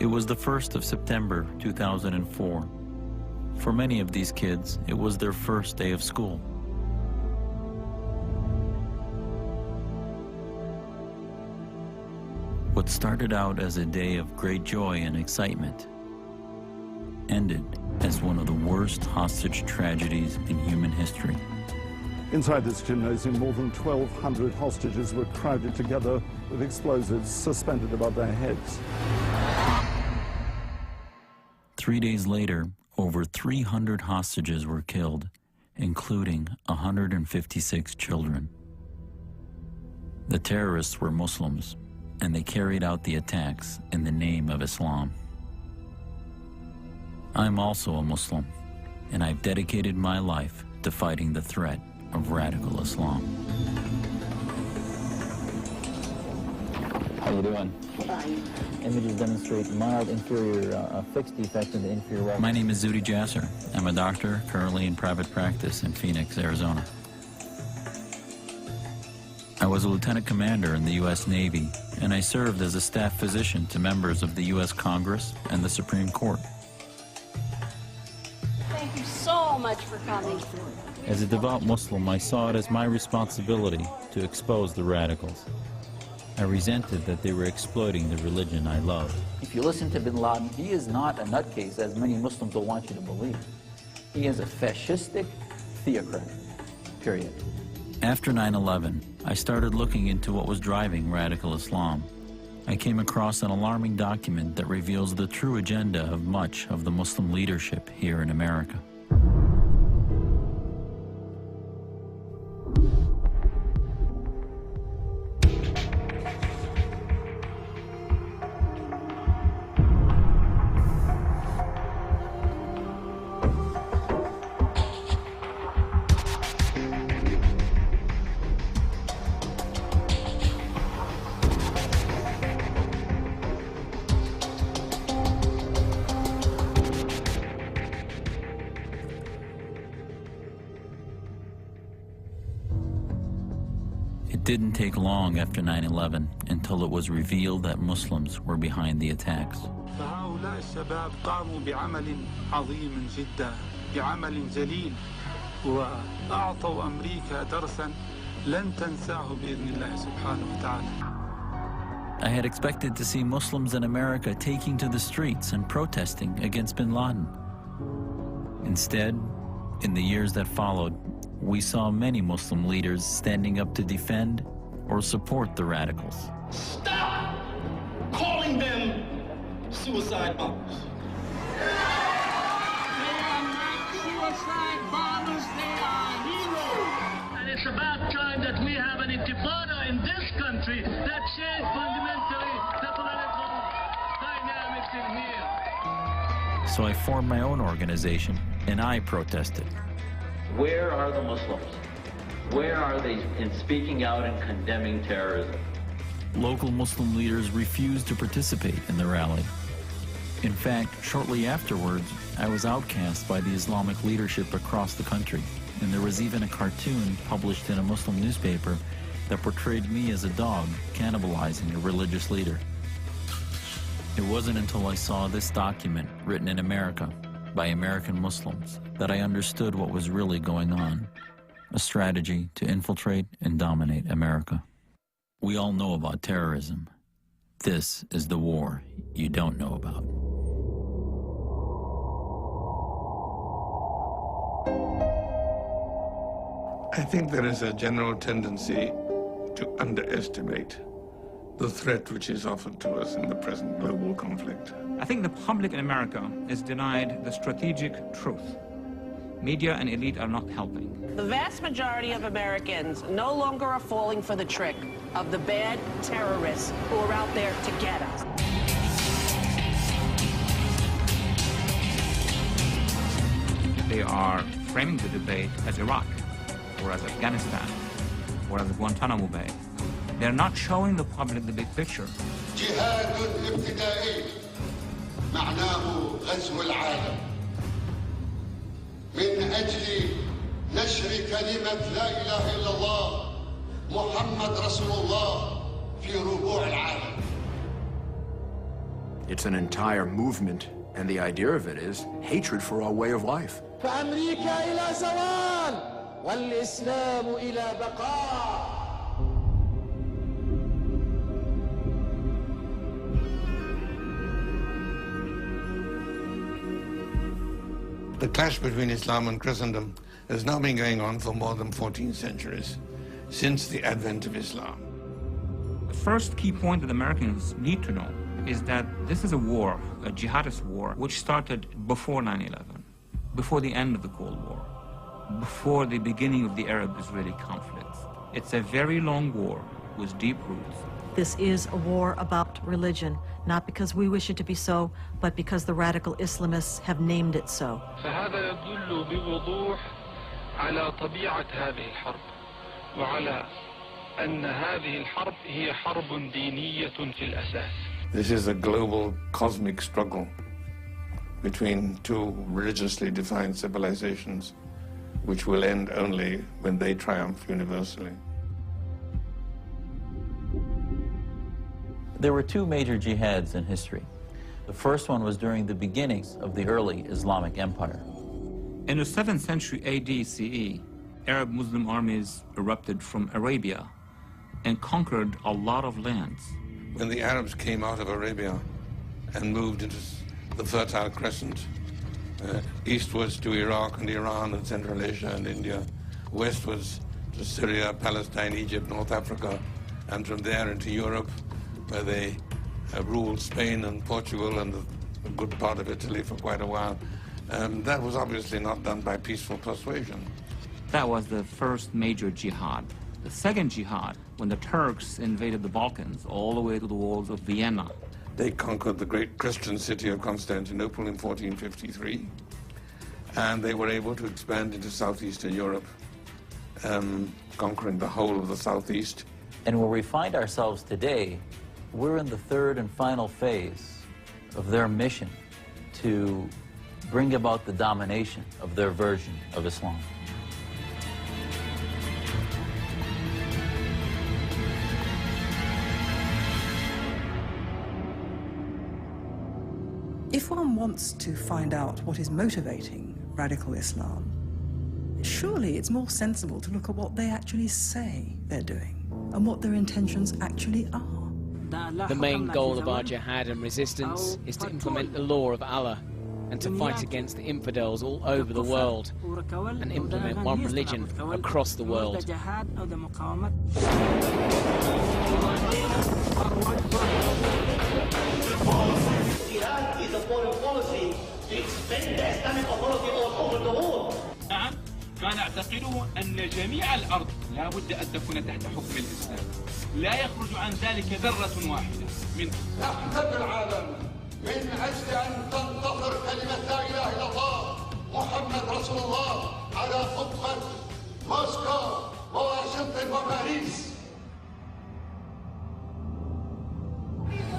It was the 1st of September 2004. For many of these kids, it was their first day of school. What started out as a day of great joy and excitement ended as one of the worst hostage tragedies in human history. Inside this gymnasium, more than 1,200 hostages were crowded together with explosives suspended above their heads. 3 days later, over 300 hostages were killed, including 156 children. The terrorists were Muslims, and they carried out the attacks in the name of Islam. I'm also a Muslim, and I've dedicated my life to fighting the threat of radical Islam. How you doing? Fine. Images demonstrate mild inferior fixed defect in the inferior wall. My name is Zudi Jasser. I'm a doctor currently in private practice in Phoenix, Arizona. I was a lieutenant commander in the U.S. Navy, and I served as a staff physician to members of the U.S. Congress and the Supreme Court. Thank you so much for coming. As a devout Muslim, I saw it as my responsibility to expose the radicals. I resented that they were exploiting the religion I love. If you listen to bin Laden, he is not a nutcase, as many Muslims will want you to believe. He is a fascistic theocrat, period. After 9/11, I started looking into what was driving radical Islam. I came across an alarming document that reveals the true agenda of much of the Muslim leadership here in America. It didn't take long after 9/11 until it was revealed that Muslims were behind the attacks. فهؤلاء الشباب قاموا بعمل عظيم جدا، بعمل جليل، وأعطوا أمريكا درسا لن تنساه بإذن الله سبحانه وتعالى. I had expected to see Muslims in America taking to the streets and protesting against bin Laden. Instead, in the years that followed, we saw many Muslim leaders standing up to defend or support the radicals. Stop calling them suicide bombers. They are not suicide bombers, they are heroes. And it's about time that we have an intifada in this country that change fundamentally the political dynamics in here. So I formed my own organization, and I protested. Where are the Muslims? Where are they in speaking out and condemning terrorism? Local Muslim leaders refused to participate in the rally. In fact, shortly afterwards, I was outcast by the Islamic leadership across the country, and there was even a cartoon published in a Muslim newspaper that portrayed me as a dog cannibalizing a religious leader. It wasn't until I saw this document written in America by American Muslims that I understood what was really going on, a strategy to infiltrate and dominate America. We all know about terrorism. This is the war you don't know about. I think there is a general tendency to underestimate the threat which is offered to us in the present global conflict. I think the public in America is denied the strategic truth. Media and elite are not helping. The vast majority of Americans no longer are falling for the trick of the bad terrorists who are out there to get us. They are framing the debate as Iraq, or as Afghanistan, or as Guantanamo Bay. They're not showing the public the big picture. جهاد ابتدائي معناه غزو العالم من أجل نشر كلمة لا إله إلا الله محمد رسول الله في ربوع العالم. It's an entire movement, and the idea of it is hatred for our way of life. فأمريكا إلى زوال والإسلام إلى بقاء. The clash between Islam and Christendom has now been going on for more than 14 centuries, since the advent of Islam. The first key point that Americans need to know is that this is a war, a jihadist war, which started before 9/11, before the end of the Cold War, before the beginning of the Arab-Israeli conflict. It's a very long war with deep roots. This is a war about religion, not because we wish it to be so, but because the radical Islamists have named it so. فهذا يدل بوضوح على طبيعة هذه الحرب وعلى أن هذه الحرب هي حرب دينية في الأساس. This is a global cosmic struggle between two religiously defined civilizations, which will end only when they triumph universally. There were two major jihads in history. The first one was during the beginnings of the early Islamic Empire. In the 7th century AD CE, Arab Muslim armies erupted from Arabia and conquered a lot of lands. When the Arabs came out of Arabia and moved into the Fertile Crescent, eastwards to Iraq and Iran and Central Asia and India, westwards to Syria, Palestine, Egypt, North Africa, and from there into Europe, where they ruled Spain and Portugal and a good part of Italy for quite a while. That was obviously not done by peaceful persuasion. That was the first major jihad. The second jihad, when the Turks invaded the Balkans all the way to the walls of Vienna. They conquered the great Christian city of Constantinople in 1453, and they were able to expand into southeastern Europe, conquering the whole of the southeast. And where we find ourselves today, we're in the third and final phase of their mission to bring about the domination of their version of Islam. If one wants to find out what is motivating radical Islam, surely it's more sensible to look at what they actually say they're doing and what their intentions actually are. The main goal of our jihad and resistance is to implement the law of Allah and to fight against the infidels all over the world and implement one religion across the world. Jihad is a foreign policy to expand the Islamic authority all over the world. نعم، فنعتقد أن جميع الأرض لا بد أن تكون تحت حكم الإسلام. لا يخرج عن ذلك ذرة واحدة منه. نحن العالم من أجل أن تنتصر كلمة لا إله إلا الله محمد رسول الله على قطب موسكو وواشنطن وباريس.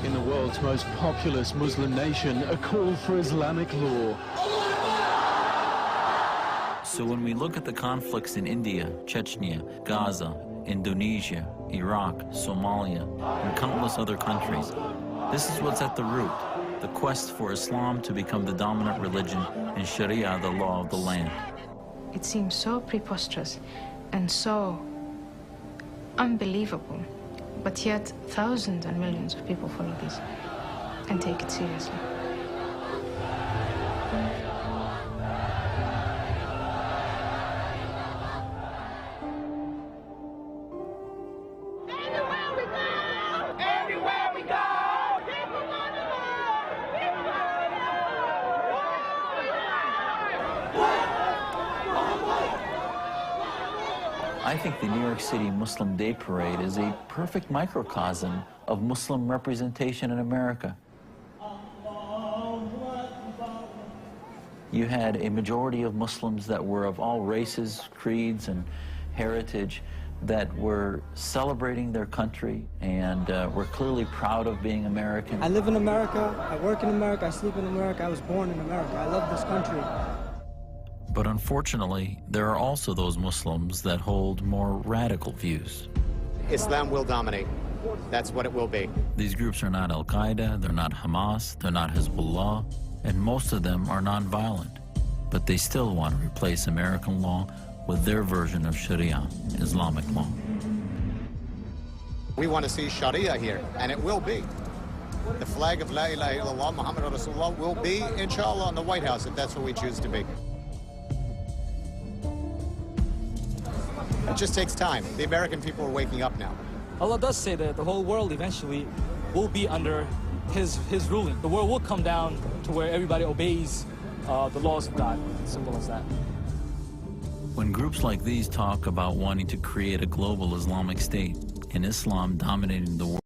In the world's most populous Muslim nation, a call for Islamic law. So when we look at the conflicts in India, Chechnya, Gaza, Indonesia, Iraq, Somalia, and countless other countries, this is what's at the root, the quest for Islam to become the dominant religion and Sharia the law of the land. It seems so preposterous and so unbelievable, but yet thousands and millions of people follow this and take it seriously. I think the New York City Muslim Day Parade is a perfect microcosm of Muslim representation in America. You had a majority of Muslims that were of all races, creeds, and heritage that were celebrating their country and were clearly proud of being American. I live in America, I work in America, I sleep in America, I was born in America. I love this country. But unfortunately, there are also those Muslims that hold more radical views. Islam will dominate. that's what it will be. These groups are not Al-Qaeda, they're not Hamas, they're not Hezbollah, and most of them are non-violent. But they still want to replace American law with their version of Sharia, Islamic law. We want to see Sharia here, and it will be. The flag of La ilaha illallah, Muhammad Rasulullah, will be, inshallah, in the White House, if that's what we choose to be. It just takes time. The American people are waking up now. Allah does say that the whole world eventually will be under his ruling. The world will come down to where everybody obeys the laws of God. Simple as that. When groups like these talk about wanting to create a global Islamic state and Islam dominating the world,